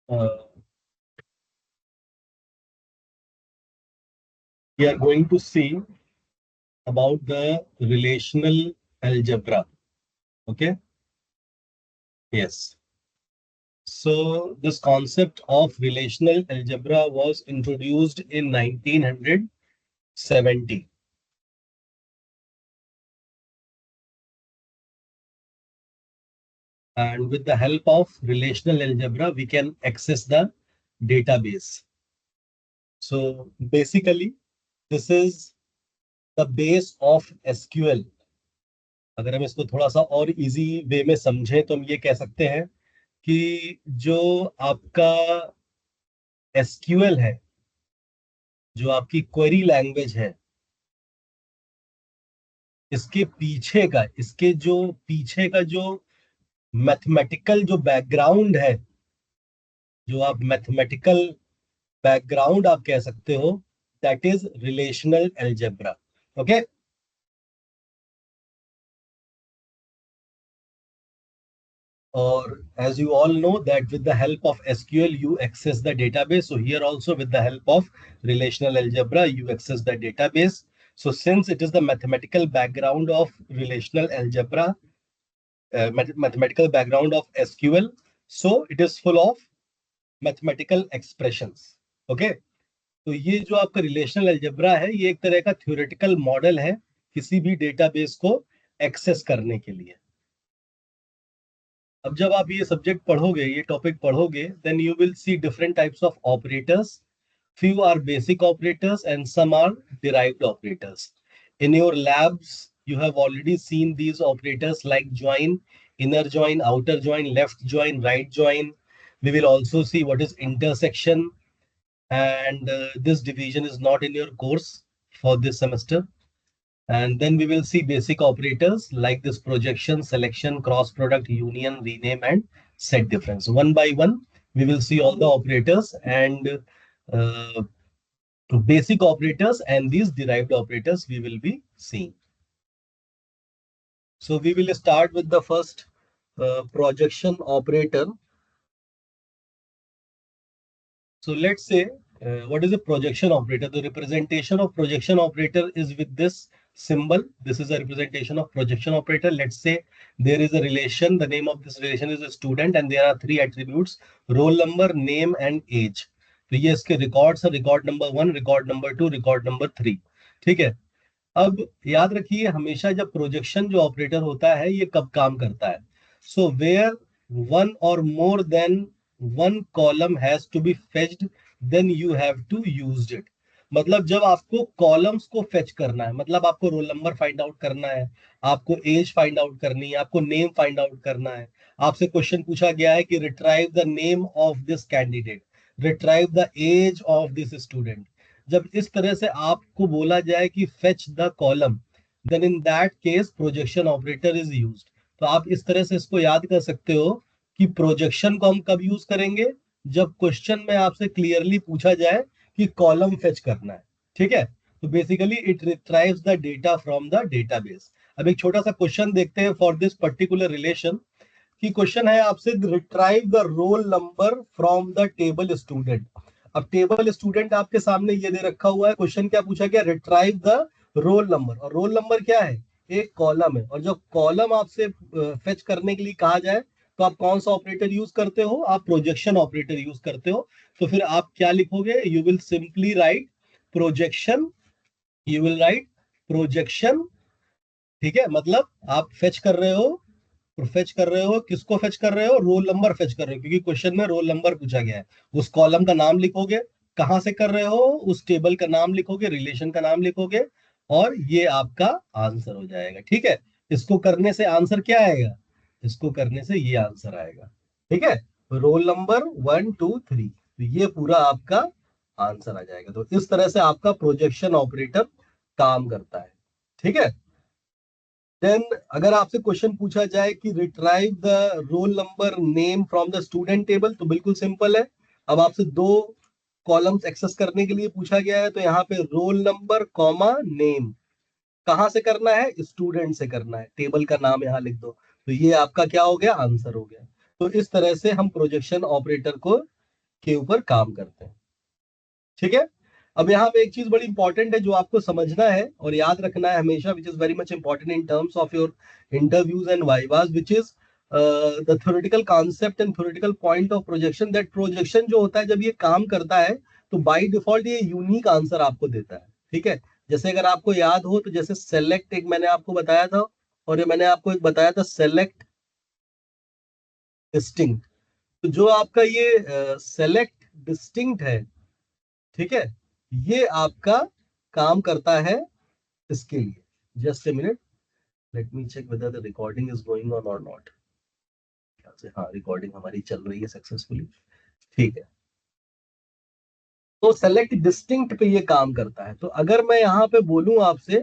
Uh, we are going to see about the relational algebra. Okay. Yes. So this concept of relational algebra was introduced in 1970, and with the help of relational algebra we can access the database. So basically this is the base of SQL. अगर हम इसको थोड़ा सा और easy way में समझें तो हम ये कह सकते हैं कि जो आपका एसक्यूएल है, जो आपकी क्वेरी लैंग्वेज है, इसके जो मैथमेटिकल जो बैकग्राउंड है, जो आप मैथमेटिकल बैकग्राउंड आप कह सकते हो, that is relational algebra. Okay. Or as you all know that with the help of SQL you access the database. So here also with the help of relational algebra you access the database. So since it is the mathematical background of relational algebra, mathematical background of SQL, so it is full of mathematical expressions. Okay. तो ये जो आपका relational algebra है ये एक तरह का theoretical model है किसी भी डेटाबेस को एक्सेस करने के लिए. अब जब आप ये सब्जेक्ट पढ़ोगे, ये टॉपिक पढ़ोगे, then you will see different types of operators. Few are basic operators and some are derived operators. In your labs, you have already seen these operators like join, inner join, outer join, left join, right join. We will also see what is intersection, and this division is not in your course for this semester. And then we will see basic operators like this: projection, selection, cross product, union, rename, and set difference. One by one, we will see all the operators and uh, basic operators and these derived operators we will be seeing. So we will start with the first projection operator. So let's say what is a projection operator? The representation of projection operator is with this symbol. This is a representation of projection operator. Let's say there is a relation. The name of this relation is a student and there are three attributes: roll number, name and age. तो ये इसके records है, record number 1, record number 2, record number 3. ठीक है. अब याद रखिए हमेशा जब प्रोजेक्शन जो ऑपरेटर होता है ये कब काम करता है. सो वेयर वन और more than one column has to be fetched, then you have to used it. मतलब जब आपको कॉलम्स को फेच करना है, मतलब आपको रोल नंबर फाइंड आउट करना है, आपको एज फाइंड आउट करनी है, आपको नेम फाइंड आउट करना है. आपसे क्वेश्चन पूछा गया है कि retrieve the name of this candidate, retrieve the age of this student. जब इस तरह से आपको बोला जाए कि fetch the column, then in that case projection operator is used. तो आप इस तरह से इसको याद कर सकते हो कि प्रोजेक्शन को हम कब यूज करेंगे, जब क्वेश्चन में आपसे क्लियरली पूछा जाए कि कॉलम फेच करना है. ठीक है. तो basically it रिट्राइव्स the data from the database. अब एक छोटा सा क्वेश्चन देखते हैं फॉर दिस पर्टिकुलर रिलेशन. की क्वेश्चन है आपसे, retrieve the roll number from the table student. अब टेबल स्टूडेंट आपके सामने ये दे रखा हुआ है. क्वेश्चन क्या पूछा गया? Retrieve the roll number. और रोल नंबर क्या है? एक कॉलम है. और जब कॉलम आपसे फेच करने के लिए कहा जाए तो आप कौन सा ऑपरेटर यूज करते हो? आप प्रोजेक्शन ऑपरेटर यूज करते हो. तो फिर आप क्या लिखोगे? You will simply write projection. You will write projection. ठीक है. मतलब आप फेच कर रहे हो. तो फेच कर रहे हो, किसको फेच कर रहे हो? रोल नंबर फेच कर रहे हो, क्योंकि क्वेश्चन में रोल नंबर पूछा गया है. उस कॉलम का नाम लिखोगे, कहां से कर रहे हो उस टेबल का नाम लिखोगे, रिलेशन का नाम लिखोगे, और ये आपका आंसर हो जाएगा. ठीक है. इसको करने से आंसर क्या आएगा? इसको करने से ये आंसर आएगा. ठीक है. रोल नंबर 1 2 3, तो ये पूरा आपका आंसर आ जाएगा. तो इस तरह से आपका प्रोजेक्शन ऑपरेटर काम करता है. ठीक है. देन अगर आपसे क्वेश्चन पूछा जाए कि retrieve the roll number name from the student table, तो बिल्कुल सिंपल है. अब आपसे दो कॉलम्स एक्सेस करने के लिए पूछा गया है, तो यहाँ पे रोल नंबर कॉमा नेम कहां से करना है? स्टूडेंट से करना है. टेबल का नाम यहाँ लिख दो. तो ये आपका क्या हो गया? आंसर हो गया. तो इस तरह से हम प्रोजेक्शन ऑपरेटर को के ऊपर काम करते हैं। ठीक है। अब यहाँ पे एक चीज बड़ी इंपॉर्टेंट है जो आपको समझना है और याद रखना है हमेशा, which is very much important in terms of your interviews and vivas, which is the theoretical concept and theoretical point of projection. That projection जो होता है जब ये काम करता है तो बाय डिफॉल्ट ये यूनिक आंसर आपको देता है। ठीक है। जैसे अगर आपको याद हो तो जैसे सेलेक्ट एक मैंने आपको बताया था, और ये मैंने आपको एक बताया था सेलेक्ट डिस्टिंक्ट। तो जो आपका ये सेलेक्ट डिस्टिंक्ट है, ठीक है, ये आपका काम करता है इसके लिए। Just a minute, let me check whether the recording is going on और नॉट। हाँ, रिकॉर्डिंग हमारी चल रही है सक्सेसफुली। ठीक है। तो सेलेक्ट डिस्टिंक्ट पे ये काम करता है। तो अगर मैं यहाँ पे बोलूं आपसे,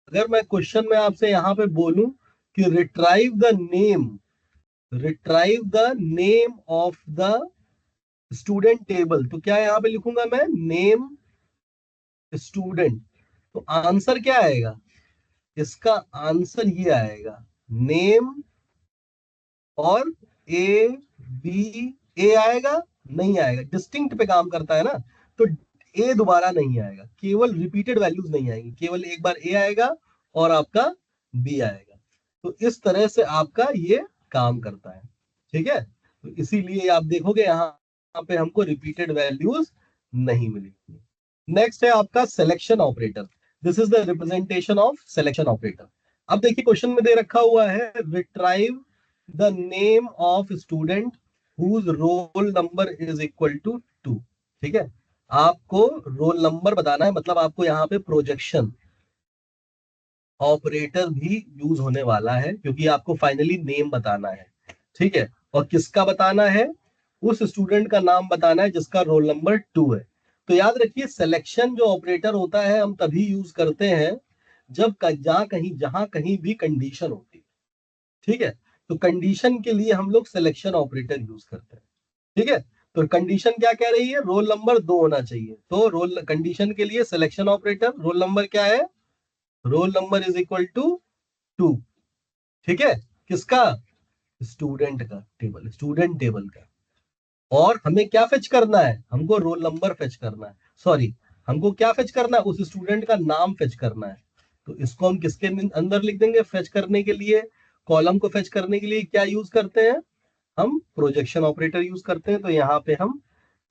अगर मैं क्वेश्चन में आपसे यहाँ पे बोलूं कि retrieve the name of the student table, तो क्या यहाँ पे लिखूंगा मैं नेम स्टूडेंट। तो आंसर क्या आएगा, इसका आंसर ये आएगा नेम और ए बी। ए आएगा नहीं आएगा, डिस्टिंक्ट पे काम करता है ना, तो ए दोबारा नहीं आएगा, केवल रिपीटेड वैल्यूज नहीं आएंगी, केवल एक बार ए आएगा और आपका बी आएगा। तो इस तरह से आपका ये काम करता है। ठीक है। तो इसीलिए आप देखोगे यहाँ पे हमको रिपीटेड वैल्यूज नहीं मिलेगी। नेक्स्ट है आपका selection operator. This is the representation of selection operator. अब देखिए क्वेश्चन में दे रखा हुआ है retrieve the name of student whose roll number is equal to 2। ठीक है। आपको रोल नंबर बताना है, मतलब आपको यहाँ पे प्रोजेक्शन ऑपरेटर भी यूज होने वाला है, क्योंकि आपको फाइनली नेम बताना है। ठीक है। और किसका बताना है, उस स्टूडेंट का नाम बताना है जिसका रोल नंबर 2 है। तो याद रखिए सिलेक्शन जो ऑपरेटर होता है हम तभी यूज करते हैं जब जहां कहीं भी कंडीशन होती है। ठीक है। तो कंडीशन के लिए हम लोग सिलेक्शन ऑपरेटर यूज करते हैं। ठीक है। तो कंडीशन क्या कह रही है, रोल नंबर 2 होना चाहिए, तो रोल कंडीशन के लिए सिलेक्शन ऑपरेटर रोल नंबर क्या है, roll number is equal to 2। ठीक है। किसका, स्टूडेंट का टेबल, स्टूडेंट टेबल का। और हमें क्या फेच करना है, हमको रोल नंबर फेच करना है, सॉरी, हमको क्या फेच करना है, उस स्टूडेंट का नाम फेच करना है। तो इसको हम किसके अंदर लिख देंगे, फेच करने के लिए, कॉलम को फेच करने के लिए क्या यूज करते हैं, हम प्रोजेक्शन ऑपरेटर यूज करते हैं। तो यहाँ पे हम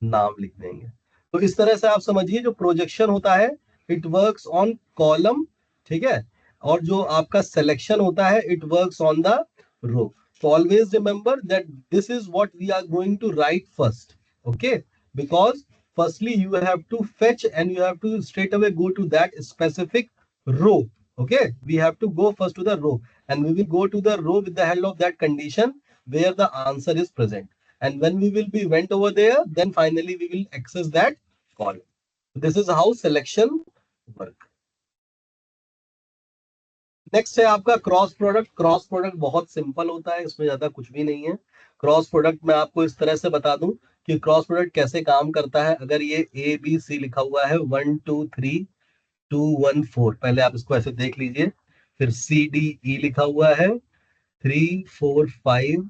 नाम लिख देंगे। तो इस तरह से आप समझिए जो प्रोजेक्शन होता है इट वर्क्स ऑन कॉलम। ठीक है। और जो आपका सिलेक्शन होता है it works on the row. So always remember that this is what we are going to write first. Okay. Because firstly you have to fetch and you have to straight away go to that specific row. Okay. We have to go first to the row and we will go to the row with the help of that condition where the answer is present. And when we will be went over there, then finally we will access that column. This is how selection work. Next है आपका cross product. Cross product बहुत simple होता है, इसमें ज्यादा कुछ भी नहीं है। क्रॉस प्रोडक्ट मैं आपको इस तरह से बता दूं कि क्रॉस प्रोडक्ट कैसे काम करता है। अगर ये ए बी सी लिखा हुआ है 1 2 3 2 1 4, पहले आप इसको ऐसे देख लीजिए। फिर सी डी ई लिखा हुआ है 3 4 5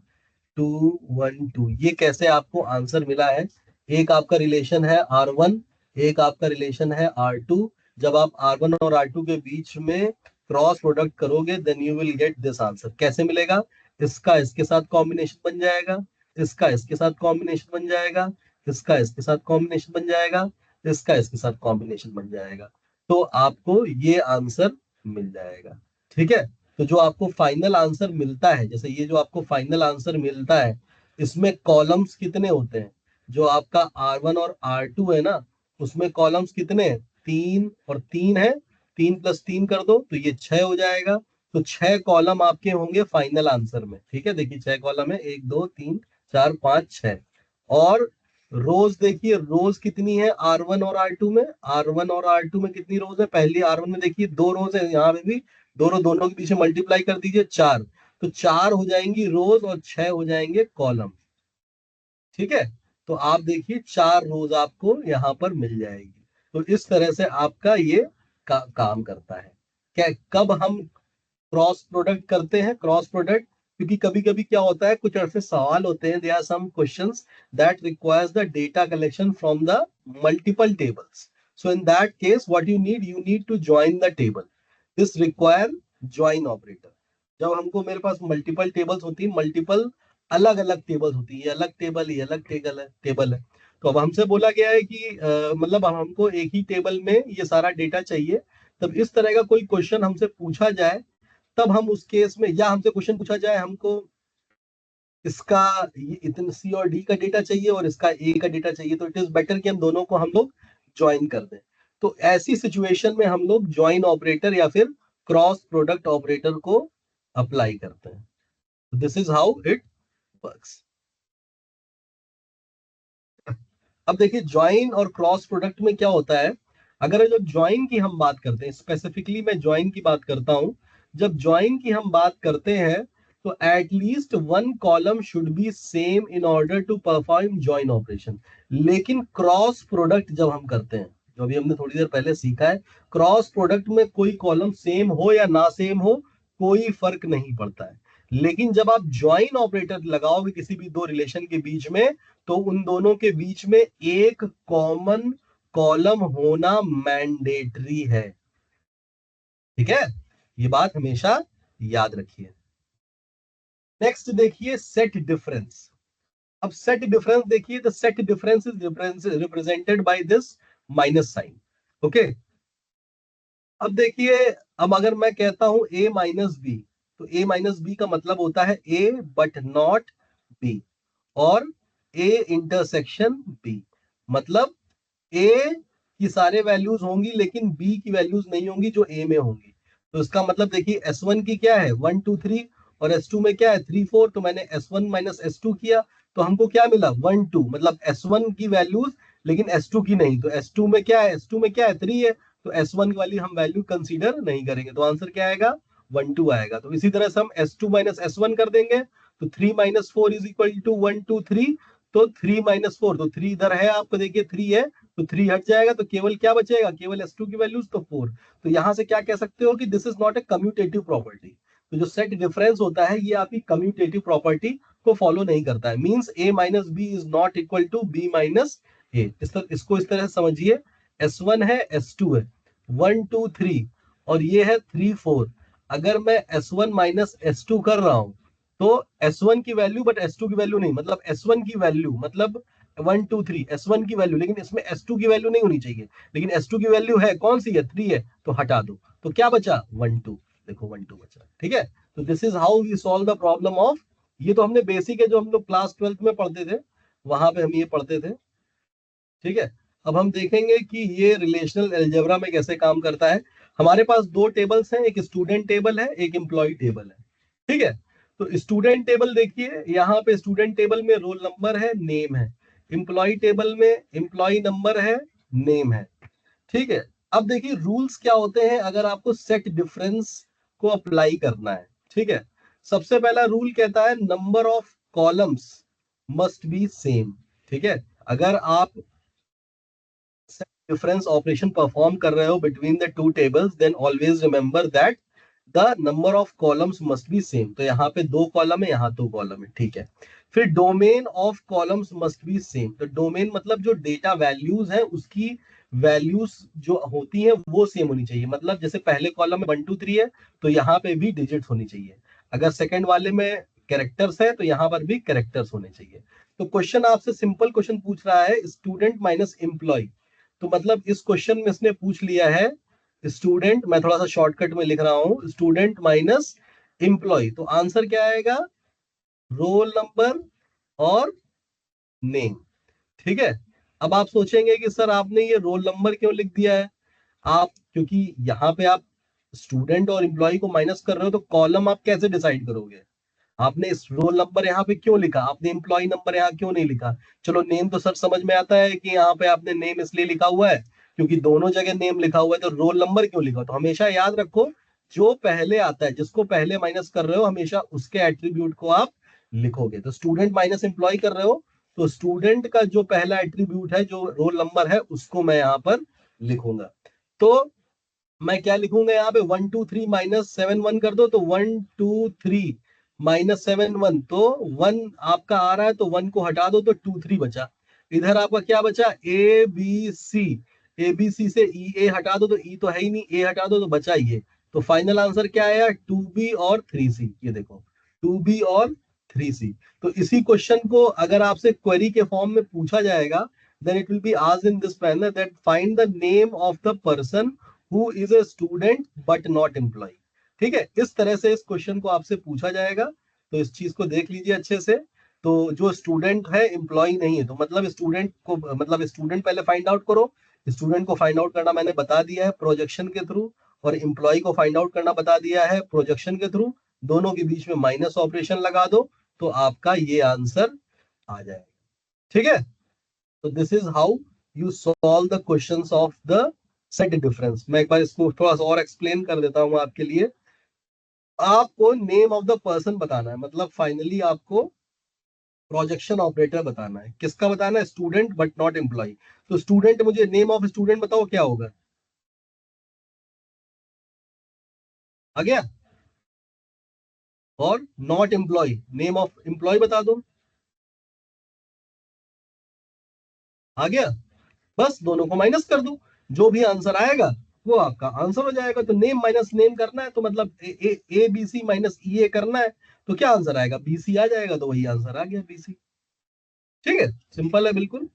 2 1 2। ये कैसे आपको आंसर मिला है, एक आपका रिलेशन है R1, एक आपका रिलेशन है R2। जब आप R1 और R2 के बीच में क्रॉस प्रोडक्ट करोगे then you will get this answer. कैसे मिलेगा, इसका इसके साथ कॉम्बिनेशन बन जाएगा, इसका इसके साथ कॉम्बिनेशन बन जाएगा, इसका इसके साथ कॉम्बिनेशन बन जाएगा, इसका इसके साथ कॉम्बिनेशन बन जाएगा, तो आपको ये आंसर मिल जाएगा। ठीक है। तो जो आपको फाइनल आंसर मिलता है, जैसे ये जो आपको फाइनल आंसर मिलता है, इसमें कॉलम्स कितने होते हैं, जो आपका R1 और R2 है ना, उसमें कॉलम्स कितने हैं, 3 और 3 है। 3 + 3 कर दो तो ये 6 हो जाएगा। तो 6 कॉलम आपके होंगे फाइनल आंसर में। ठीक है। देखिए 6 कॉलम है, 1 2 3 4 5 6। और रोज देखिए, रोज कितनी है R1 और R2 में, R1 और R2 में कितनी रोज है, पहली R1 में देखिए 2 रोज है, यहाँ पे भी दोनों के पीछे मल्टीप्लाई कर दीजिए 4। तो 4 हो जाएंगी रोज और 6 हो जाएंगे कॉलम। ठीक है। तो आप देखिए 4 रोज आपको यहाँ पर मिल जाएगी। तो इस तरह से आपका ये काम करता है। क्या कब हम क्रॉस प्रोडक्ट करते हैं, क्रॉस प्रोडक्ट क्योंकि कभी कभी क्या होता है, कुछ ऐसे सवाल होते हैं, there are some questions that requires the data collection from the multiple tables. So in that case what you need to join the table. This require join operator. जब हमको मेरे पास मल्टीपल टेबल्स होती है, मल्टीपल अलग अलग tables होती है, ये अलग टेबल, ये अलग टेबल है. तो अब हमसे बोला गया है कि मतलब हमको एक ही टेबल में ये सारा डेटा चाहिए. तब इस तरह का कोई क्वेश्चन हमसे पूछा जाए, तब हम उस केस में, या हमसे क्वेश्चन पूछा जाए हमको इसका ये इतने सी और डी का डेटा चाहिए और इसका ए का डेटा चाहिए, तो इट इज बेटर कि हम दोनों को हम लोग ज्वाइन कर दें. तो ऐसी सिचुएशन में हम लोग ज्वाइन ऑपरेटर या फिर क्रॉस प्रोडक्ट ऑपरेटर को अप्लाई करते हैं. This is how it works. अब देखिए ज्वाइन और क्रॉस प्रोडक्ट में क्या होता है. अगर जब ज्वाइन की हम बात करते हैं, स्पेसिफिकली मैं ज्वाइन की बात करता हूं, जब ज्वाइन की हम बात करते हैं तो at least one column should be same in order to perform join operation. लेकिन क्रॉस प्रोडक्ट जब हम करते हैं, जो अभी हमने थोड़ी देर पहले सीखा है, क्रॉस प्रोडक्ट में कोई कॉलम सेम हो या ना सेम हो, कोई फर्क नहीं पड़ता है. लेकिन जब आप ज्वाइन ऑपरेटर लगाओगे किसी भी दो रिलेशन के बीच में, तो उन दोनों के बीच में एक कॉमन कॉलम होना मैंडेटरी है. ठीक है, ये बात हमेशा याद रखिए. नेक्स्ट देखिए सेट डिफरेंस. अब सेट डिफरेंस देखिए, the set difference is represented by this minus sign. Okay, अब देखिए, अब अगर मैं कहता हूं a माइनस बी, तो a माइनस बी का मतलब होता है a बट नॉट b, और a इंटरसेक्शन b. मतलब a की सारे वैल्यूज होंगी लेकिन b की वैल्यूज नहीं होंगी जो a में होंगी. तो इसका मतलब देखिए S1 की क्या है 1 2 3, और S2 में क्या है 3 4. तो मैंने S1 माइनस S2 किया, तो हमको क्या मिला 1 2. मतलब S1 की वैल्यूज लेकिन S2 की नहीं. तो S2 में क्या है, S2 में क्या है 3 है, तो S1 वाली हम वैल्यू कंसीडर नहीं करेंगे. तो आंसर क्या आएगा 1 2 आएगा. तो इसी तरह से हम S2 माइनस S1 कर देंगे, तो 3 माइनस 4 इज इक्वल टू 1 2 3. तो 3 माइनस 4, तो 3 इधर है, आपको देखिए 3 है, तो 3 हट जाएगा, तो केवल क्या बचेगा, केवल S2 की वैल्यूज, तो 4. तो यहां से क्या कह सकते हो कि this is not a commutative property. तो जो सेट डिफरेंस होता है ये आपकी कम्यूटेटिव प्रॉपर्टी को फॉलो नहीं करता है. Means a minus B is not equal to b minus A. इसको इस तरह से समझिए, S1 है S2 है 1 2 3, और ये है 3 4. अगर मैं S1 माइनस S2 कर रहा हूं, तो S1 की वैल्यू बट S2 की वैल्यू नहीं, मतलब S1 की वैल्यू मतलब 1 2 3 S1 की वैल्यू, लेकिन इसमें S2 की वैल्यू नहीं होनी चाहिए. लेकिन S2 की वैल्यू है कौन सी है 3 है, तो हटा दो, तो क्या बचा 1 2. देखो 1 2 बचा. ठीक है, तो this is how we solve the problem of. ये तो हमने बेसिक है, जो हम लोग क्लास 12th में पढ़ते थे, वहां पे हम ये पढ़ते थे. ठीक है, अब हम देखेंगे कि ये रिलेशनल अलजेब्रा में कैसे काम करता है. हमारे पास दो टेबल्स हैं, एक स्टूडेंट टेबल है, एक एम्प्लॉय टेबल है. ठीक है, तो स्टूडेंट टेबल देखिए, यहाँ पे स्टूडेंट टेबल में रोल नंबर है, नेम है. एम्प्लॉय टेबल में एम्प्लॉय नंबर है, नेम है. ठीक है, अब देखिए रूल्स क्या होते हैं अगर आपको सेट डिफरेंस को अप्लाई करना है. ठीक है, सबसे पहला रूल कहता है number of columns must be same. ठीक है, अगर आप डिफरेंस ऑपरेशन परफॉर्म कर रहे हो between the two tables, then always remember that the number of columns must be same. तो यहाँ पे दो कॉलम है, यहाँ दो कॉलम है. ठीक है, फिर domain of columns must be same. तो डोमेन मतलब जो डेटा वैल्यूज है उसकी वैल्यूज जो होती है वो सेम होनी चाहिए. मतलब जैसे पहले कॉलम में 1 2 3 है, तो यहाँ पे भी डिजिट्स होनी चाहिए. अगर सेकंड वाले में कैरेक्टर्स है, तो यहाँ पर भी कैरेक्टर्स होने चाहिए. तो क्वेश्चन आपसे सिंपल क्वेश्चन पूछ रहा है स्टूडेंट माइनस एम्प्लॉय. तो मतलब इस क्वेश्चन में इसने पूछ लिया है स्टूडेंट, मैं थोड़ा सा शॉर्टकट में लिख रहा हूं, स्टूडेंट माइनस एम्प्लॉय. तो आंसर क्या आएगा, रोल नंबर और नेम. ठीक है, अब आप सोचेंगे कि सर आपने ये रोल नंबर क्यों लिख दिया है. आप क्योंकि यहाँ पे आप स्टूडेंट और एम्प्लॉय को माइनस कर रहे हो, तो कॉलम आप कैसे डिसाइड करोगे. आपने इस रोल नंबर यहाँ पे क्यों लिखा, आपने एम्प्लॉय नंबर यहाँ क्यों नहीं लिखा. चलो नेम तो सर समझ में आता है कि यहाँ पे आपने नेम इसलिए लिखा हुआ है क्योंकि दोनों जगह नेम लिखा हुआ है. तो रोल नंबर क्यों लिखा. तो हमेशा याद रखो, जो पहले आता है, जिसको पहले माइनस कर रहे हो, हमेशा उसके एट्रीब्यूट को आप लिखोगे. तो स्टूडेंट माइनस एम्प्लॉय कर रहे हो, तो स्टूडेंट का जो पहला एट्रीब्यूट है, जो रोल नंबर है, उसको मैं यहाँ पर लिखूंगा. तो मैं क्या लिखूंगा यहाँ पे 1 2 3 माइनस 7 1 कर दो, तो 1 2 3 -7 1, तो 1 आपका आ रहा है, तो 1 को हटा दो तो 2 3 बचा। इधर आपका क्या बचा, A B C, A B C से ई ए हटा दो तो ई तो है ही नहीं, ए हटा दो तो बचा ये। तो फाइनल आंसर क्या आया, 2B और 3C। ये देखो 2B और 3C। तो इसी क्वेश्चन को अगर आपसे क्वेरी के फॉर्म में पूछा जाएगा, then it will be asked in this manner that find the name of the person who is a student but not employee। ठीक है, इस तरह से इस क्वेश्चन को आपसे पूछा जाएगा। तो इस चीज को देख लीजिए अच्छे से। तो जो स्टूडेंट है एम्प्लॉय नहीं है, तो मतलब स्टूडेंट को, मतलब स्टूडेंट पहले फाइंड आउट करो। स्टूडेंट को फाइंड आउट करना मैंने बता दिया है प्रोजेक्शन के थ्रू, और एम्प्लॉय को फाइंड आउट करना बता दिया है प्रोजेक्शन के थ्रू। दोनों के बीच में माइनस ऑपरेशन लगा दो तो आपका ये आंसर आ जाएगा। ठीक है, तो this is how you solve the questions of the set difference. मैं एक बार इसको थोड़ा सा और एक्सप्लेन कर देता हूं आपके लिए। आपको नेम ऑफ द पर्सन बताना है, मतलब फाइनली आपको प्रोजेक्शन ऑपरेटर बताना है। किसका बताना है, स्टूडेंट बट नॉट एम्प्लॉय। तो स्टूडेंट, मुझे नेम ऑफ स्टूडेंट बताओ क्या होगा। आ गया। और not employee, name of employee बता दो। आ गया। बस दोनों को माइनस कर दो, जो भी आंसर आएगा वो आपका आंसर हो जाएगा। तो नेम माइनस नेम करना है, तो मतलब ए बी सी माइनस ई ए करना है, तो क्या आंसर आएगा, बीसी आ जाएगा। तो वही आंसर आ गया, बीसी। ठीक है, सिंपल है बिल्कुल।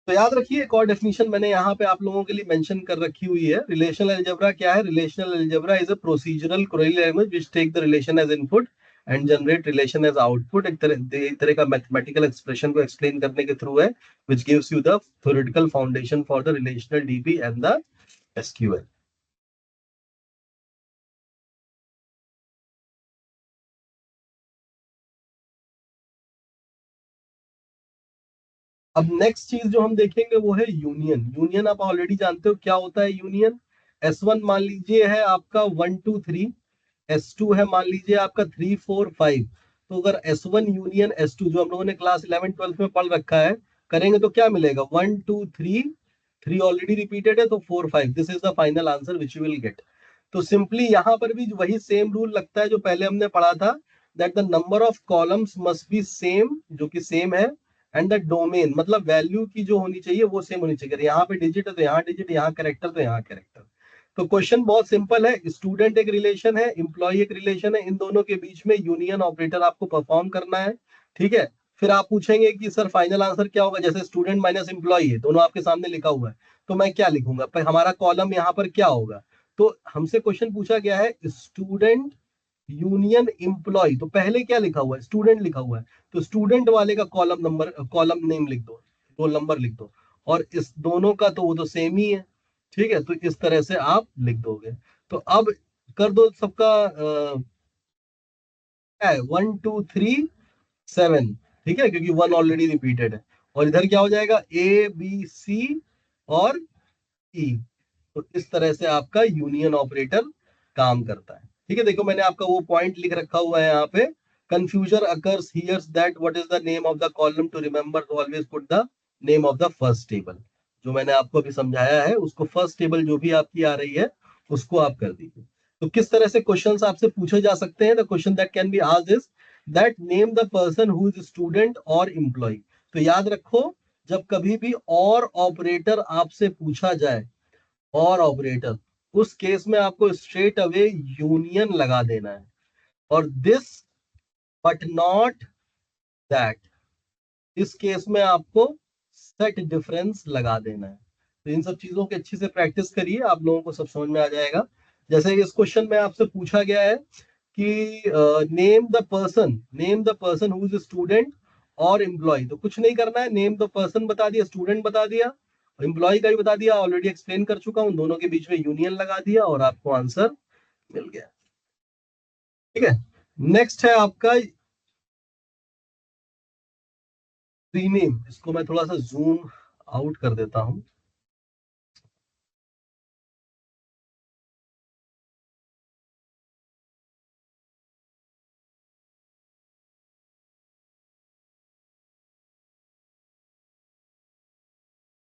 तो याद रखिए, एक और डेफिनेशन मैंने यहाँ पे आप लोगों के लिए मेंशन कर रखी हुई है। रिलेशनल अलजेब्रा क्या है, relational algebra is a procedural query language which take the relation as input and generate relation as output. एक तरह का मैथमेटिकल एक्सप्रेशन को एक्सप्लेन करने के थ्रू है, which gives you the theoretical foundation for the relational dB and the SQL. अब next चीज जो हम देखेंगे वो है यूनियन। यूनियन आप ऑलरेडी जानते हो क्या होता है यूनियन। S1 मान लीजिए है आपका 1 2 3, S2 है मान लीजिए आपका 3 4 5। तो अगर S1 यूनियन S2 जो हम लोगों ने क्लास 11 12 में पढ़ रखा है, करेंगे तो क्या मिलेगा, 1 2 3, 3 ऑलरेडी रिपीटेड है तो 4 5। This is the final answer which you will gate. तो सिंपली यहां पर भी वही सेम रूल लगता है जो पहले हमने पढ़ा था, that the number of columns must be same, जो कि सेम है, एंड द डोमेन, मतलब वैल्यू की जो होनी चाहिए वो सेम होनी चाहिए। यहाँ पे डिजिट है तो यहाँ डिजिट, यहाँ कैरेक्टर तो यहाँ कैरेक्टर। तो क्वेश्चन बहुत सिंपल है, स्टूडेंट एक रिलेशन है, एम्प्लॉय एक रिलेशन है, इन दोनों के बीच में यूनियन ऑपरेटर आपको परफॉर्म करना है। ठीक है, फिर आप पूछेंगे कि सर फाइनल आंसर क्या होगा, जैसे स्टूडेंट माइनस एम्प्लॉय है, दोनों आपके सामने लिखा हुआ है, तो मैं क्या लिखूंगा, पर हमारा कॉलम यहाँ पर क्या होगा। तो हमसे क्वेश्चन पूछा गया है स्टूडेंट यूनियन एम्प्लॉय, तो पहले क्या लिखा हुआ है, स्टूडेंट लिखा हुआ है, तो स्टूडेंट वाले का कॉलम नंबर, कॉलम नेम लिख दो, रोल नंबर लिख दो। और इस दोनों का तो वो तो सेम ही है। ठीक है, तो इस तरह से आप लिख दोगे। तो अब कर दो सबका क्या है, 1 2 3 7। ठीक है, क्योंकि 1 ऑलरेडी रिपीटेड है। और इधर क्या हो जाएगा, ए बी सी और ई। तो इस तरह से आपका यूनियन ऑपरेटर काम करता है। ठीक है, देखो मैंने आपका वो पॉइंट लिख रखा हुआ है यहाँ पे, confusion occurs here's that what is the name of the column, to remember always put the name of the first table. जो मैंने आपको अभी समझाया है उसको, फर्स्ट टेबल जो भी आपकी आ रही है उसको आप कर दीजिए। तो किस तरह से क्वेश्चंस आपसे पूछे जा सकते हैं, the question that can be asked is that name the person who is student और एम्प्लॉय। तो याद रखो, जब कभी भी और ऑपरेटर आपसे पूछा जाए, और ऑपरेटर, उस केस में आपको स्ट्रेट अवे यूनियन लगा देना है, और दिस बट नॉट दैट, इस केस में आपको सेट डिफरेंस लगा देना है। तो इन सब चीजों की अच्छी से प्रैक्टिस करिए, आप लोगों को सब समझ में आ जाएगा। जैसे इस क्वेश्चन में आपसे पूछा गया है कि name the person who is student और एम्प्लॉय, तो कुछ नहीं करना है, नेम द पर्सन बता दिया, स्टूडेंट बता दिया, एम्प्लॉय का भी बता दिया, ऑलरेडी एक्सप्लेन कर चुका हूं, दोनों के बीच में यूनियन लगा दिया और आपको आंसर मिल गया। ठीक है, नेक्स्ट है आपका रीनेम। इसको मैं थोड़ा सा जूम आउट कर देता हूं।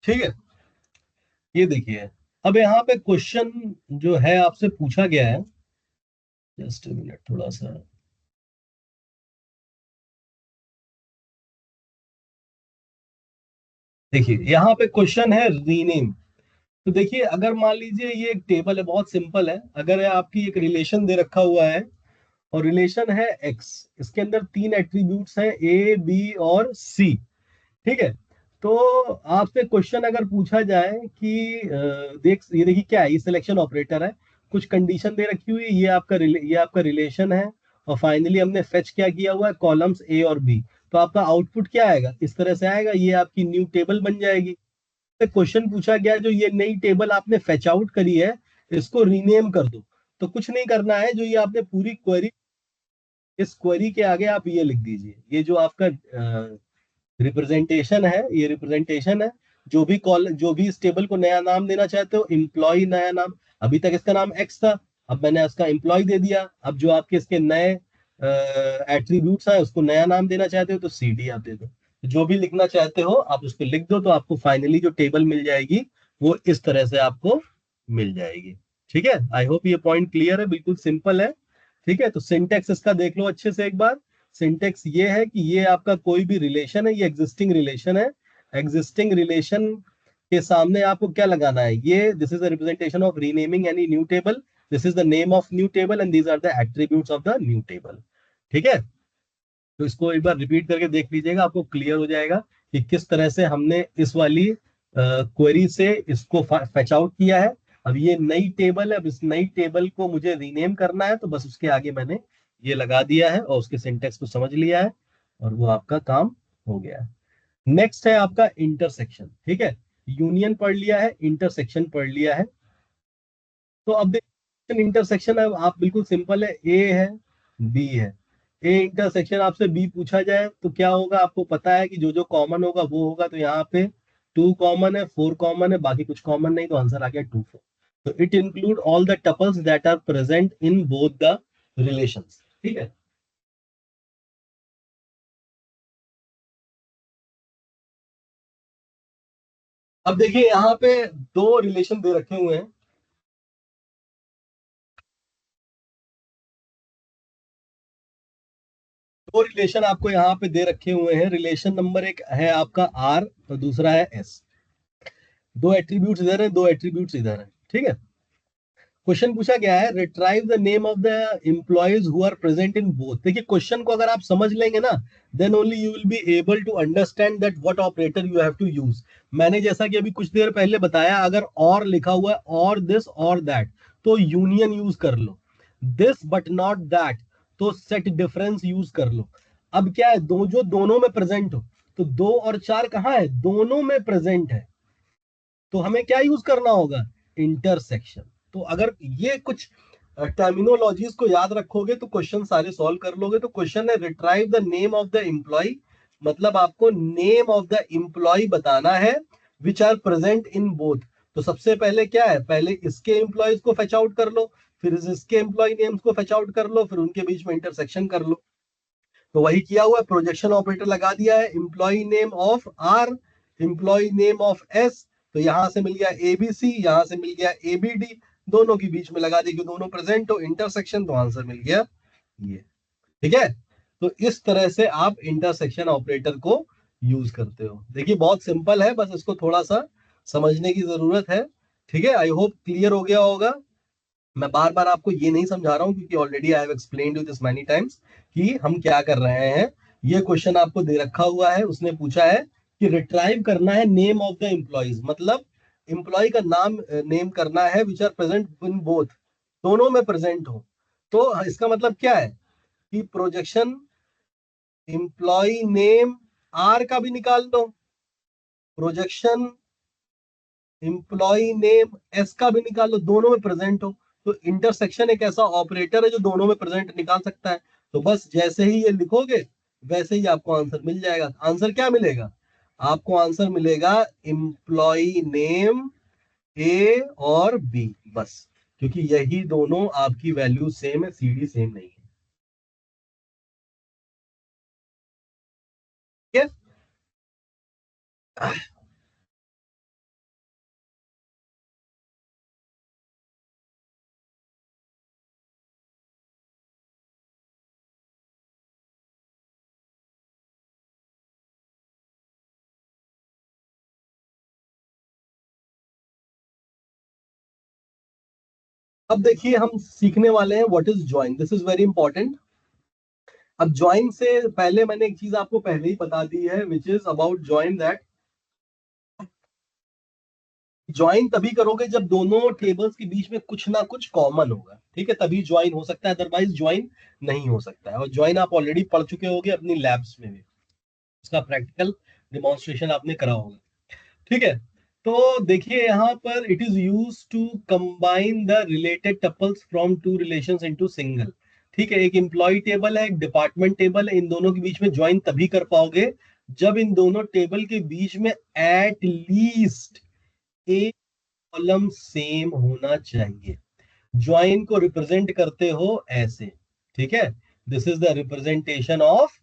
ठीक है, ये देखिए, अब यहाँ पे क्वेश्चन जो है आपसे पूछा गया है, जस्ट मिनट थोड़ा सा, देखिए यहाँ पे क्वेश्चन है रीनेम। तो देखिए अगर मान लीजिए ये एक टेबल है, बहुत सिंपल है, अगर आपकी एक रिलेशन दे रखा हुआ है और रिलेशन है एक्स, इसके अंदर तीन एट्रीब्यूट्स हैं ए बी और सी, ठीक है। तो आपसे क्वेश्चन अगर पूछा जाए कि देख ये देखिए क्या है, ये सिलेक्शन ऑपरेटर है, कुछ कंडीशन दे रखी हुई है, ये आपका रिलेशन है, और फाइनली हमने फेच क्या किया हुआ है, कॉलम्स ए और बी। तो आपका आउटपुट क्या आएगा, इस तरह से आएगा, ये आपकी न्यू टेबल बन जाएगी। तो क्वेश्चन पूछा गया जो ये नई टेबल आपने फेच आउट करी है, इसको रीनेम कर दो। तो कुछ नहीं करना है, जो ये आपने पूरी क्वेरी, इस क्वेरी के आगे आप ये लिख दीजिए, ये जो आपका रिप्रेजेंटेशन है, ये रिप्रेजेंटेशन है। जो भी इस टेबल को नया नाम देना चाहते हो, एम्प्लॉय नया नाम, अभी तक इसका नाम एक्स था, अब मैंने इसका एम्प्लॉय दे दिया। अब जो आपके इसके नए एट्रीब्यूट्स है, उसको नया नाम देना चाहते हो तो सी डी आप दे दो। जो भी लिखना चाहते हो आप उसको लिख दो, तो आपको फाइनली जो टेबल मिल जाएगी वो इस तरह से आपको मिल जाएगी। ठीक है, आई होप ये पॉइंट क्लियर है, बिल्कुल सिंपल है। ठीक है, तो सिंटेक्स इसका देख लो अच्छे से एक बार। सिंटेक्स ये है कि ये आपका कोई भी रिलेशन है, ये एग्जिस्टिंग रिलेशन है। एग्जिस्टिंग रिलेशन के सामने आपको क्या लगाना है, ये this is the representation of renaming any new table, this is the name of new table and these are the attributes of the new table. ठीक है, तो इसको एक बार रिपीट करके देख लीजिएगा, आपको क्लियर हो जाएगा कि किस तरह से हमने इस वाली क्वेरी से इसको फेच आउट किया है। अब ये नई टेबल है, अब इस नई टेबल को मुझे रीनेम करना है, तो बस उसके आगे मैंने ये लगा दिया है और उसके सिंटेक्स को समझ लिया है, और वो आपका काम हो गया है। नेक्स्ट है आपका इंटरसेक्शन। ठीक है, यूनियन पढ़ लिया है, इंटरसेक्शन पढ़ लिया है। तो अब इंटरसेक्शन है, आप बिल्कुल सिंपल है, ए है बी है, ए इंटरसेक्शन आपसे बी पूछा जाए तो क्या होगा, आपको पता है कि जो जो कॉमन होगा वो होगा। तो यहाँ पे टू कॉमन है, फोर कॉमन है, बाकी कुछ कॉमन नहीं, तो आंसर आ गया टू फोर। तो it include all the tuples that are present in both the relations. ठीक है, अब देखिए यहाँ पे दो रिलेशन दे रखे हुए हैं। दो रिलेशन आपको यहाँ पे दे रखे हुए हैं, रिलेशन नंबर एक है आपका आर और दूसरा है एस। दो एट्रीब्यूट्स इधर है, दो एट्रीब्यूट्स इधर है। ठीक है, क्वेश्चन पूछा गया है retrieve the name of the employees who are present in both. देखिए क्वेश्चन को अगर आप समझ लेंगे ना, then only you will be able to understand that what operator you have to use. मैंने जैसा कि अभी कुछ देर पहले बताया, अगर और लिखा हुआ है और दिस और दैट, तो यूनियन यूज कर लो। दिस बट नॉट दैट, तो सेट डिफरेंस यूज कर लो। अब क्या है, दो जो दोनों में प्रेजेंट हो, तो दो और चार कहाँ है, दोनों में प्रेजेंट है, तो हमें क्या यूज करना होगा, इंटरसेक्शन। तो अगर ये कुछ टर्मिनोलॉजीज को याद रखोगे तो क्वेश्चन सारे सॉल्व कर लोगे। तो क्वेश्चन है retrieve the name of the employee, मतलब आपको नेम ऑफ द एम्प्लॉय बताना है which are present in both. तो सबसे पहले क्या है, पहले इसके एम्प्लॉयज को फेच आउट कर लो, फिर इसके एम्प्लॉय नेम्स को फेच आउट कर लो, फिर उनके बीच में इंटरसेक्शन कर लो। तो वही किया हुआ है, प्रोजेक्शन ऑपरेटर लगा दिया है, employee name of R, employee name of S. तो यहां से मिल गया एबीसी, यहां से मिल गया एबीडी, दोनों के बीच में लगा दी कि दोनों प्रेजेंट हो, इंटरसेक्शन, तो आंसर मिल गया ये। ठीक है, तो इस तरह से आप इंटरसेक्शन ऑपरेटर को यूज करते हो। देखिए बहुत सिंपल है, बस इसको थोड़ा सा समझने की जरूरत है। ठीक है, आई होप क्लियर हो गया होगा। मैं बार बार आपको ये नहीं समझा रहा हूं, क्योंकि already I have explained you this many times कि हम क्या कर रहे हैं। ये क्वेश्चन आपको दे रखा हुआ है, उसने पूछा है कि रिट्राइव करना है नेम ऑफ द एम्प्लॉयज, मतलब एम्प्लॉय का नाम नेम करना है which are present in both, दोनों में प्रेजेंट हो। तो इसका मतलब क्या है कि प्रोजेक्शन एम्प्लॉय नेम आर का भी निकाल लो, प्रोजेक्शन एम्प्लॉय नेम एस का भी निकाल लो, दोनों में प्रेजेंट हो। तो इंटरसेक्शन एक ऐसा ऑपरेटर है जो दोनों में प्रेजेंट निकाल सकता है। तो बस जैसे ही ये लिखोगे वैसे ही आपको आंसर मिल जाएगा। आंसर क्या मिलेगा, आपको आंसर मिलेगा एम्प्लॉय नेम ए और बी, बस, क्योंकि यही दोनों आपकी वैल्यू सेम है, सीडी सेम नहीं है। ठीक है, अब देखिए हम सीखने वाले हैं what is join, this is very important. अब ज्वाइन से पहले मैंने एक चीज आपको पहले ही बता दी है, which is about join, that join तभी करोगे जब दोनों टेबल्स के बीच में कुछ ना कुछ कॉमन होगा, ठीक है, तभी ज्वाइन हो सकता है, अदरवाइज ज्वाइन नहीं हो सकता है। और ज्वाइन आप ऑलरेडी पढ़ चुके होगे अपनी लैब्स में भी, उसका प्रैक्टिकल डिमॉन्स्ट्रेशन आपने करा होगा, ठीक है। तो देखिए यहाँ पर it is use to combine the related tuples from two relations into single, ठीक है। एक एम्प्लॉय टेबल है, एक डिपार्टमेंट टेबल है, इन दोनों के बीच में ज्वाइन तभी कर पाओगे जब इन दोनों टेबल के बीच में एट लीस्ट एक कॉलम सेम होना चाहिए। ज्वाइन को रिप्रेजेंट करते हो ऐसे, ठीक है। This is the representation of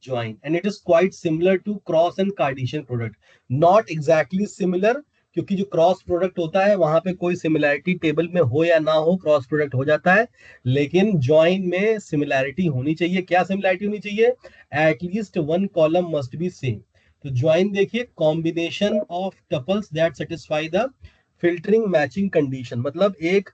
join and it is quite similar to cross and Cartesian product. Not exactly similar, क्योंकि जो क्रॉस प्रोडक्ट होता है वहां पे कोई सिमिलैरिटी टेबल में हो या ना हो क्रॉस प्रोडक्ट हो जाता है, लेकिन ज्वाइन में सिमिलैरिटी होनी चाहिए। क्या सिमिलैरिटी होनी चाहिए? At least one column must be same. तो ज्वाइन देखिए, combination of tuples that satisfy the filtering matching condition, मतलब एक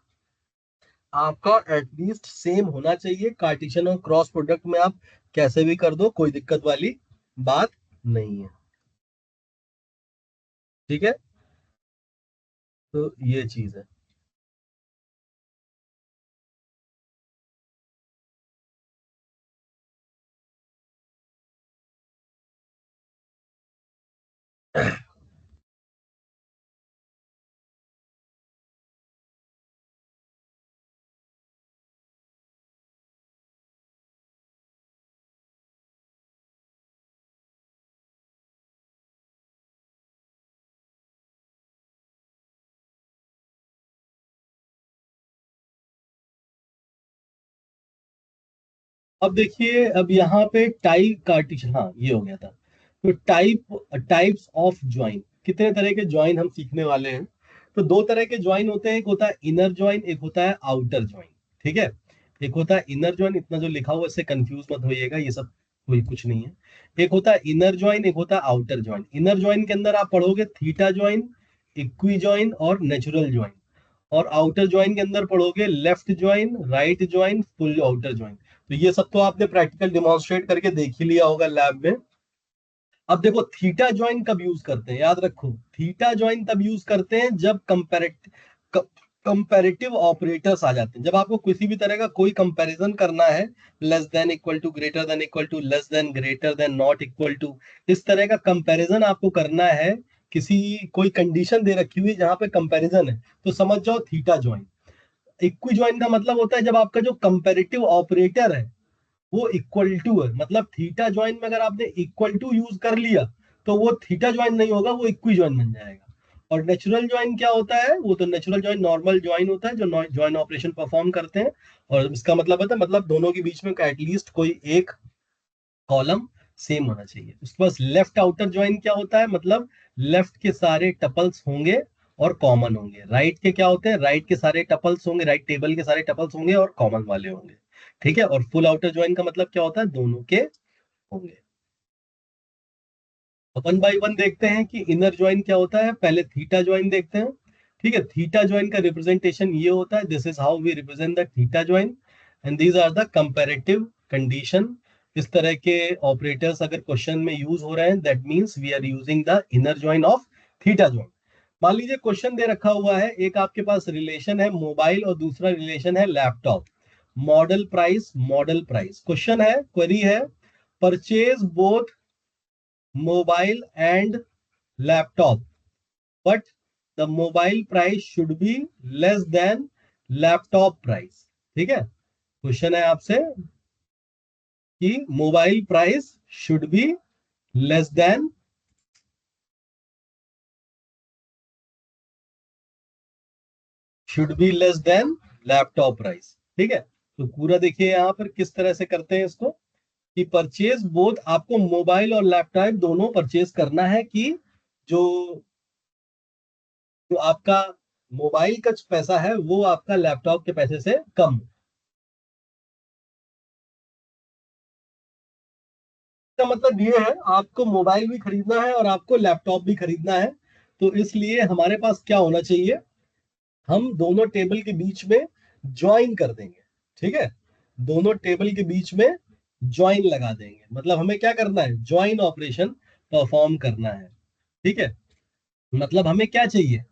आपका एटलीस्ट सेम होना चाहिए। कार्टेशियन और क्रॉस प्रोडक्ट में आप कैसे भी कर दो, कोई दिक्कत वाली बात नहीं है, ठीक है। तो ये चीज है। अब देखिए, अब यहाँ पे टाइप कार्टेशियन, हाँ ये हो गया था। तो टाइप्स ऑफ ज्वाइन, कितने तरह के ज्वाइन हम सीखने वाले हैं। तो दो तरह के ज्वाइन होते हैं, एक होता है इनर ज्वाइन, एक होता है आउटर ज्वाइन, ठीक है। एक होता है इनर ज्वाइन, इतना जो लिखा हुआ इससे कंफ्यूज मत होइएगा, ये सब कोई कुछ नहीं है। एक होता है इनर ज्वाइन, एक होता है आउटर ज्वाइन। इनर ज्वाइन के अंदर आप पढ़ोगे थीटा ज्वाइन, इक्वी ज्वाइन और नेचुरल ज्वाइन। और आउटर ज्वाइन के अंदर पढ़ोगे left join, right join, full outer join. तो ये सब तो आपने प्रैक्टिकल डिमॉन्स्ट्रेट करके देख ही लिया होगा लैब में। अब देखो थीटा ज्वाइन कब यूज करते हैं, याद रखो, थीटा ज्वाइन तब यूज करते हैं जब कंपैरेटिव ऑपरेटर्स आ जाते हैं। जब आपको किसी भी तरह का कोई कंपैरिजन करना है, less than, equal to, greater than, equal to, less than, greater than, not equal to, इस तरह का कंपैरिजन आपको करना है। किसी कोई कंडीशन दे रखी हुई जहां पे कंपैरिजन है, तो समझ जाओ थीटा ज्वाइन। इक्वी ज्वाइन का मतलब होता है जब आपका जो कंपैरेटिव ऑपरेटर है वो इक्वल टू है, मतलब थीटा ज्वाइन में अगर आपने इक्वल टू यूज कर लिया तो वो थीटा ज्वाइन नहीं होगा, वो इक्वी ज्वाइन बन जाएगा। और नेचुरल ज्वाइन क्या होता है? वो तो नेचुरल ज्वाइन नॉर्मल ज्वाइन होता है जो ज्वाइन ऑपरेशन परफॉर्म करते हैं। और इसका मतलब होता है, मतलब दोनों के बीच में एटलीस्ट कोई एक कॉलम सेम होना चाहिए। उसके पास लेफ्ट आउटर ज्वाइन क्या होता है? मतलब लेफ्ट के सारे टपल्स होंगे और कॉमन होंगे। राइट के क्या होते हैं? राइट के सारे टपल्स होंगे, राइट टेबल के सारे टपल्स होंगे और कॉमन वाले होंगे, ठीक है। और फुल आउटर ज्वाइन का मतलब क्या होता है? दोनों के होंगे। वन बाय वन देखते हैं कि इनर ज्वाइन क्या होता है। पहले थीटा ज्वाइन देखते हैं, ठीक है। थीटा ज्वाइन का रिप्रेजेंटेशन ये होता है, this is how we represent the theta join and these are the comparative condition. इस तरह के ऑपरेटर्स अगर क्वेश्चन में यूज हो रहे हैं, that means we are using the inner join of theta join. मान लीजिए क्वेश्चन दे रखा हुआ है, एक आपके पास रिलेशन है मोबाइल और दूसरा रिलेशन है लैपटॉप। मॉडल प्राइस क्वेश्चन है, क्वेरी है, purchase both mobile and laptop but the mobile price should be less than laptop price, ठीक है। क्वेश्चन है आपसे कि mobile price should be less than laptop price, ठीक है। तो पूरा देखिए यहाँ पर किस तरह से करते हैं इसको, कि परचेज बोथ, आपको मोबाइल और लैपटॉप दोनों परचेज करना है, कि जो जो आपका मोबाइल का पैसा है वो आपका लैपटॉप के पैसे से कम हो। इसका मतलब ये है आपको मोबाइल भी खरीदना है और आपको लैपटॉप भी खरीदना है। तो इसलिए हमारे पास क्या होना चाहिए, हम दोनों टेबल के बीच में ज्वाइन कर देंगे। ठीक है, दोनों टेबल के बीच में ज्वाइन लगा देंगे। मतलब हमें क्या करना है, ज्वाइन ऑपरेशन परफॉर्म करना है। ठीक है, मतलब हमें क्या चाहिए,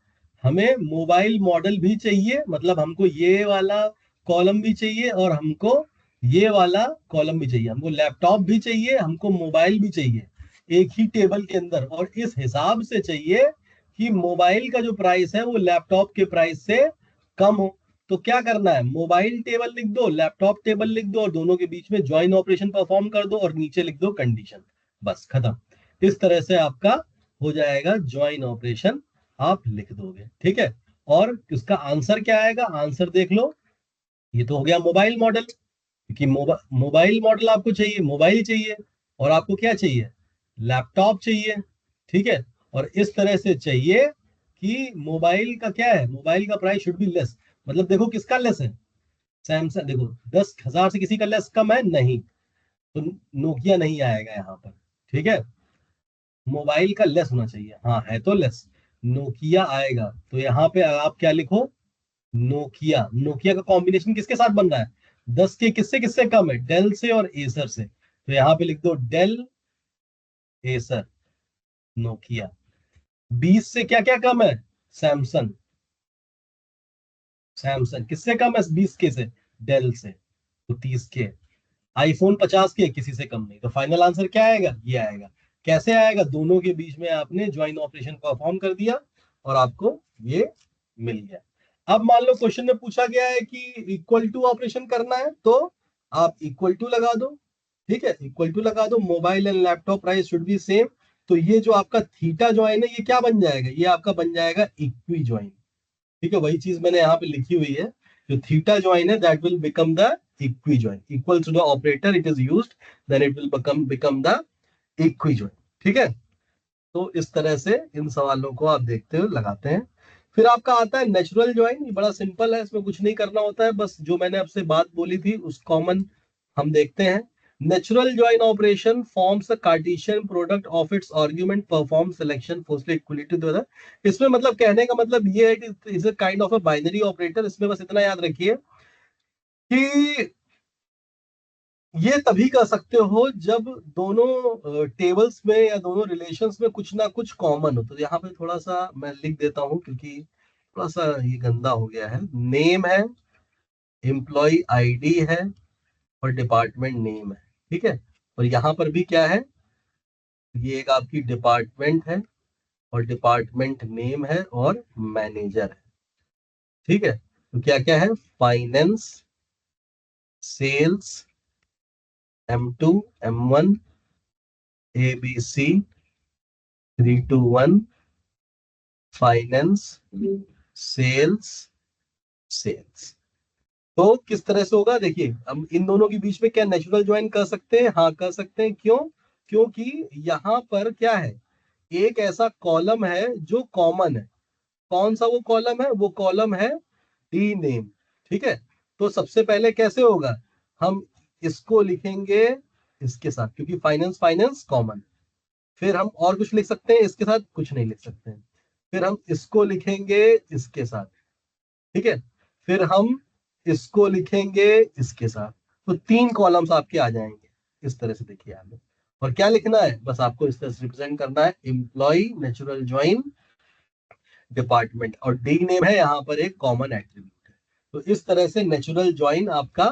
हमें मोबाइल मॉडल भी चाहिए, मतलब हमको ये वाला कॉलम भी चाहिए और हमको ये वाला कॉलम भी चाहिए, हमको लैपटॉप भी चाहिए, हमको मोबाइल भी चाहिए एक ही टेबल के अंदर। और इस हिसाब से चाहिए कि मोबाइल का जो प्राइस है वो लैपटॉप के प्राइस से कम हो। तो क्या करना है, मोबाइल टेबल लिख दो, लैपटॉप टेबल लिख दो और दोनों के बीच में ज्वाइन ऑपरेशन परफॉर्म कर दो और नीचे लिख दो कंडीशन, बस खत्म। इस तरह से आपका हो जाएगा ज्वाइन ऑपरेशन, आप लिख दोगे। ठीक है, और इसका आंसर क्या आएगा, आंसर देख लो। ये तो हो गया मोबाइल मॉडल, क्योंकि मोबाइल मॉडल आपको चाहिए, मोबाइल चाहिए, और आपको क्या चाहिए, लैपटॉप चाहिए। ठीक है, और इस तरह से चाहिए कि मोबाइल का क्या है, मोबाइल का प्राइस शुड बी लेस। मतलब देखो किसका लेस है, सैमसंग, देखो 10,000 से किसी का लेस कम है नहीं, तो नोकिया नहीं आएगा यहाँ पर। ठीक है, मोबाइल का लेस होना चाहिए, हाँ है तो लेस, नोकिया आएगा। तो यहाँ पे आप क्या लिखो, नोकिया। नोकिया का कॉम्बिनेशन किसके साथ बन रहा है, 10 के किससे किससे कम है, डेल से और एसर से, तो यहाँ पे लिख दो डेल एसर नोकिया। 20 से क्या क्या कम है, सैमसंग। सैमसंग किससे कम है 20 के से, डेल से, तो 30 के। आईफोन 50 के किसी से कम नहीं, तो फाइनल आंसर क्या आएगा, ये आएगा। कैसे आएगा, दोनों के बीच में आपने ज्वाइन ऑपरेशन परफॉर्म कर दिया और आपको ये मिल गया। अब मान लो क्वेश्चन में पूछा गया है कि इक्वल टू ऑपरेशन करना है, तो आप इक्वल टू लगा दो। ठीक है, इक्वल टू लगा दो, mobile and laptop price should be same. तो ये जो आपका थीटा ज्वाइन है ये क्या बन जाएगा, ये आपका बन जाएगा इक्वी ज्वाइन। ठीक है, वही चीज मैंने यहाँ पे लिखी हुई है, जो थीटा ज्वाइन है that will become the equi join, equal to the operator it is used, then it will become the equi join. ठीक है, तो इस तरह से इन सवालों को आप देखते हुए लगाते हैं। फिर आपका आता है नेचुरल ज्वाइन, ये बड़ा सिंपल है, इसमें कुछ नहीं करना होता है, बस जो मैंने आपसे बात बोली थी उस कॉमन हम देखते हैं। Natural join operation forms the Cartesian product of its argument perform selection forcefully equality to other. इसमें मतलब कहने का मतलब ये है कि is a kind of a binary operator. इसमें बस इतना याद रखिए कि ये तभी कर सकते हो जब दोनों टेबल्स में या दोनों रिलेशंस में कुछ ना कुछ कॉमन हो। तो यहाँ पे थोड़ा सा मैं लिख देता हूँ क्योंकि थोड़ा सा ये गंदा हो गया है। नेम है, एम्प्लॉय आईडी है और डिपार्टमेंट नेम है। ठीक है, और यहाँ पर भी क्या है, ये एक आपकी डिपार्टमेंट है और डिपार्टमेंट नेम है और मैनेजर है। ठीक है, तो क्या क्या है, finance, sales, M2, M1, ABC, 321, finance, sales, sales. तो किस तरह से होगा, देखिए हम इन दोनों के बीच में क्या नेचुरल ज्वाइन कर सकते हैं, हाँ कर सकते हैं। क्यों, क्योंकि यहाँ पर क्या है, एक ऐसा कॉलम है जो कॉमन है। कौन सा वो कॉलम है, वो कॉलम है डी नेम। ठीक है, तो सबसे पहले कैसे होगा, हम इसको लिखेंगे इसके साथ, क्योंकि फाइनेंस फाइनेंस कॉमन। फिर हम और कुछ लिख सकते हैं, इसके साथ कुछ नहीं लिख सकते हैं। फिर हम इसको लिखेंगे इसके साथ। ठीक है, फिर हम इसको लिखेंगे इसके साथ। तो 3 कॉलम्स आपके आ जाएंगे इस तरह से, देखिए आपने। और क्या लिखना है, बस आपको इस तरह से रिप्रेजेंट करना है, एम्प्लॉय नेचुरल ज्वाइन डिपार्टमेंट, और डी नेम है यहाँ पर एक कॉमन एट्रीब्यूट है। तो इस तरह से नेचुरल ज्वाइन आपका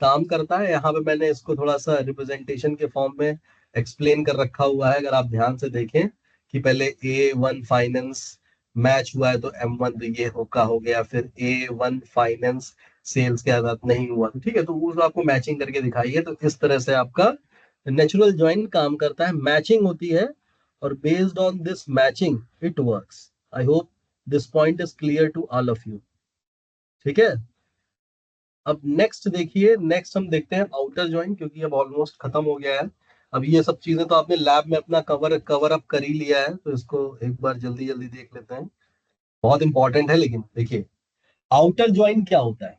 काम करता है। यहाँ पे मैंने इसको थोड़ा सा रिप्रेजेंटेशन के फॉर्म में एक्सप्लेन कर रखा हुआ है, अगर आप ध्यान से देखें कि पहले A1 फाइनेंस मैच हुआ है तो M1 तो ये होका हो गया, फिर A1 फाइनेंस सेल्स के साथ नहीं हुआ तो ठीक है, तो उसको आपको मैचिंग करके दिखाइए। तो इस तरह से आपका नेचुरल ज्वाइन काम करता है, मैचिंग होती है, और based on this matching it works. I hope this point is clear to all of you. ठीक है, अब नेक्स्ट देखिए, नेक्स्ट हम देखते हैं आउटर ज्वाइन, क्योंकि अब ऑलमोस्ट खत्म हो गया है। अब ये सब चीजें तो आपने लैब में अपना कवर अप कर ही लिया है, तो इसको एक बार जल्दी जल्दी देख लेते हैं, बहुत इंपॉर्टेंट है। लेकिन देखिए आउटर ज्वाइन क्या होता है,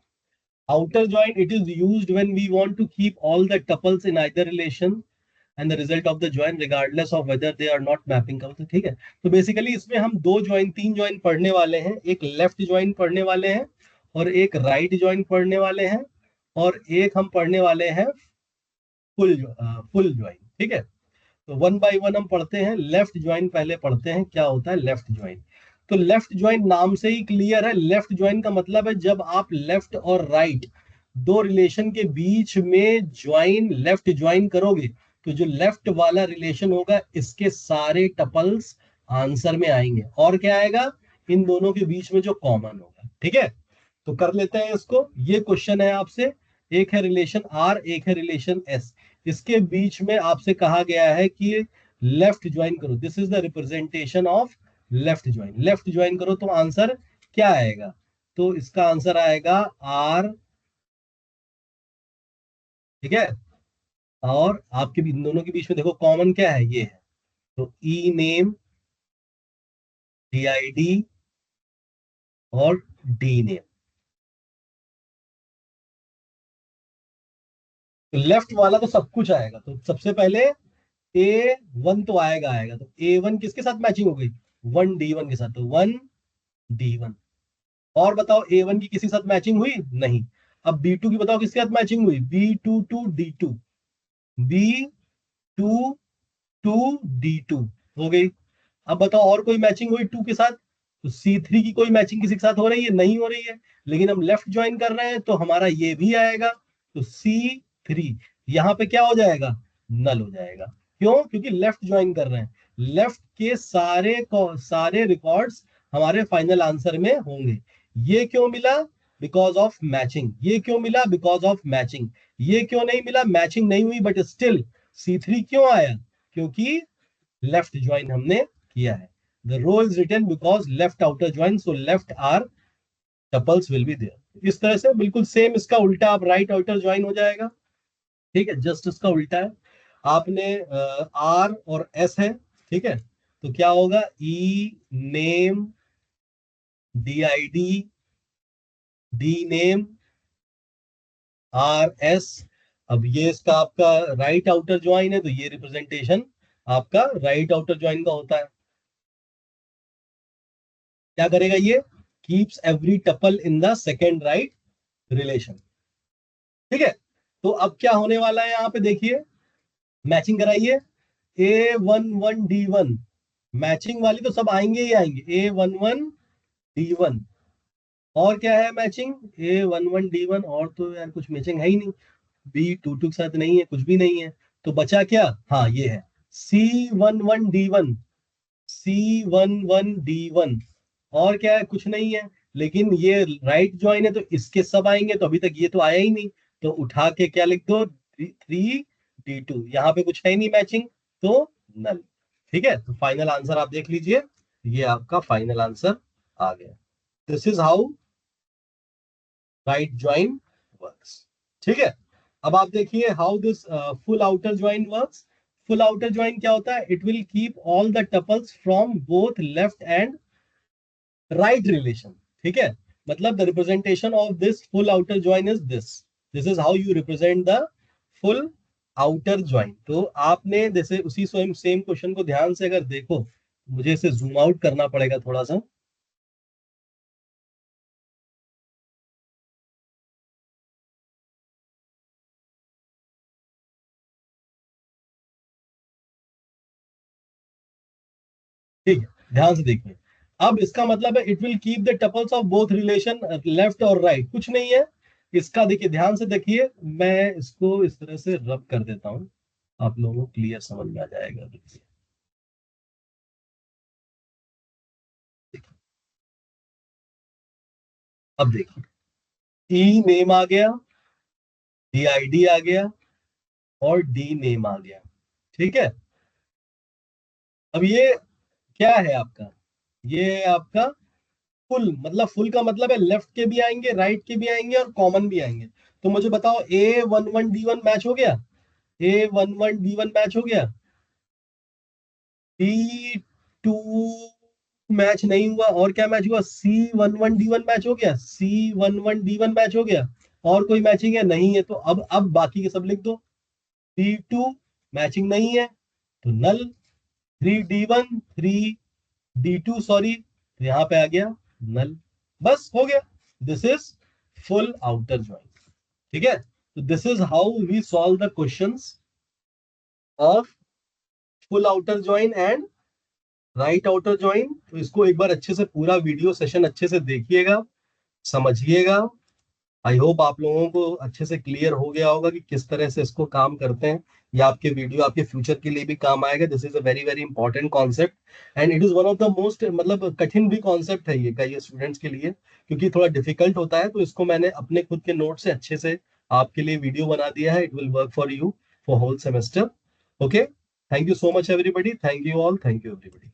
outer join it is used when we want to keep all the tuples in either relation and the result of the join regardless of whether they are not mapping coupled। ठीक है, तो basically इसमें हम 2 join 3 join पढ़ने वाले हैं, एक left join पढ़ने वाले हैं और एक राइट ज्वाइन पढ़ने वाले हैं, और एक हम पढ़ने वाले हैं फुल फुल ज्वाइन। ठीक है, तो वन बाय वन हम पढ़ते हैं। लेफ्ट ज्वाइन पहले पढ़ते हैं, क्या होता है लेफ्ट ज्वाइन। तो लेफ्ट ज्वाइन नाम से ही क्लियर है, लेफ्ट ज्वाइन का मतलब है जब आप लेफ्ट और राइट दो रिलेशन के बीच में ज्वाइन, लेफ्ट ज्वाइन करोगे, तो जो लेफ्ट वाला रिलेशन होगा इसके सारे टपल्स आंसर में आएंगे। और क्या आएगा, इन दोनों के बीच में जो कॉमन होगा। ठीक है, तो कर लेते हैं इसको। ये क्वेश्चन है आपसे, एक है रिलेशन आर, एक है रिलेशन एस, इसके बीच में आपसे कहा गया है कि लेफ्ट ज्वाइन करो। This is the representation of left join. Left join करो तो आंसर क्या आएगा, तो इसका आंसर आएगा आर। ठीक है, और आपके इन दोनों के बीच में देखो कॉमन क्या है, ये है, तो ई नेम, डी आई डी और डी नेम। तो लेफ्ट वाला तो सब कुछ आएगा, तो सबसे पहले ए वन तो आएगा आएगा, तो ए वन किसके साथ मैचिंग हो गई, वन डी वन के साथ, तो वन डी वन। और बताओ ए वन की किसी साथ मैचिंग हुई, नहीं। अब बी टू की बताओ किसके साथ मैचिंग हुई, B two two D two, B two two D two हो गई। अब बताओ और कोई मैचिंग हुई टू के साथ, तो सी थ्री की कोई मैचिंग किसी के साथ हो रही है, नहीं हो रही है। लेकिन हम लेफ्ट ज्वाइन कर रहे हैं तो हमारा ये भी आएगा, तो सी थ्री यहां पे क्या हो जाएगा, नल हो जाएगा। क्यों, क्योंकि लेफ्ट ज्वाइन कर रहे हैं, लेफ्ट के सारे रिकॉर्ड्स हमारे फाइनल आंसर में होंगे। ये क्यों मिला, बिकॉज ऑफ मैचिंग। ये क्यों मिला, बिकॉज ऑफ मैचिंग। ये क्यों नहीं मिला, मैचिंग नहीं हुई बट स्टिल सी थ्री क्यों आया, क्योंकि लेफ्ट ज्वाइन हमने किया है। The row is written because left outer join, so left R tuples will be there. इस तरह से बिल्कुल सेम इसका उल्टा आप राइट आउटर ज्वाइन हो जाएगा। ठीक है, जस्ट इसका उल्टा है। आपने आर और एस है, ठीक है, तो क्या होगा, E name, D I D, D name, R S. अब ये इसका आपका राइट आउटर ज्वाइन है, तो ये रिप्रेजेंटेशन आपका राइट आउटर ज्वाइन का होता है। क्या करेगा ये, keeps every tuple in the second right relation. ठीक है, तो अब क्या होने वाला है यहाँ पे देखिए, मैचिंग कराइए। A one one D one, matching वाली तो सब आएंगे ही आएंगे, A one one D one. और क्या है matching, A one one D one, और तो यार कुछ मैचिंग है ही नहीं, बी टू टू के साथ नहीं है, कुछ भी नहीं है। तो बचा क्या, हाँ ये है सी वन वन डी वन, सी वन वन डी वन। और क्या है, कुछ नहीं है। लेकिन ये राइट ज्वाइन है तो इसके सब आएंगे, तो अभी तक ये तो आया ही नहीं, तो उठा के क्या लिख दो, थ्री डी टू। यहाँ पे कुछ है नहीं मैचिंग, तो नल। ठीक है, तो फाइनल आंसर आप देख लीजिए, ये आपका फाइनल आंसर आ गया। This is how right join works. ठीक है, अब आप देखिए how this full outer join works. Full outer join क्या होता है, it will keep all the tuples from both left and right relation. ठीक है, मतलब the representation of this full outer join is this, this is how you represent the full outer join. तो आपने जैसे उसी सेम सेम क्वेश्चन को ध्यान से अगर देखो, मुझे इसे जूम आउट करना पड़ेगा थोड़ा सा। ठीक है, ध्यान से देखिए। अब इसका मतलब है it will keep the tuples of both relation left और राइट, कुछ नहीं है इसका। देखिए ध्यान से देखिए, मैं इसको इस तरह से रब कर देता हूं, आप लोगों को क्लियर समझ में आ जाएगा। देखिए, अब देखिए, ई नेम आ गया, डी आई डी आ गया, और डी नेम आ गया। ठीक है, अब ये क्या है आपका, ये आपका फुल, मतलब फुल का मतलब है लेफ्ट के भी आएंगे, राइट के भी आएंगे, और कॉमन भी आएंगे। तो मुझे बताओ A one one D one match हो गया, A one one D one match हो गया, डी टू मैच नहीं हुआ, और क्या मैच हुआ, C one one D one match हो गया, C one one D one match हो गया। और कोई मैचिंग है, नहीं है, तो अब बाकी के सब लिख दो। डी टू मैचिंग नहीं है, तो null. Three D one, three D two sorry, तो यहाँ पे आ गया नल। बस हो गया, this is full outer join. ठीक है, तो this is how we solve the questions of full outer join and right outer join. तो इसको एक बार अच्छे से पूरा वीडियो सेशन अच्छे से देखिएगा, समझिएगा। आई होप आप लोगों को अच्छे से क्लियर हो गया होगा कि किस तरह से इसको काम करते हैं। ये आपके वीडियो आपके फ्यूचर के लिए भी काम आएगा। This is a very very important concept and it is one of the most, मतलब कठिन भी कॉन्सेप्ट है ये का, ये स्टूडेंट्स के लिए, क्योंकि थोड़ा डिफिकल्ट होता है। तो इसको मैंने अपने खुद के नोट से अच्छे से आपके लिए वीडियो बना दिया है। It will work for you for whole semester. Okay, thank you so much everybody, thank you all, thank you everybody.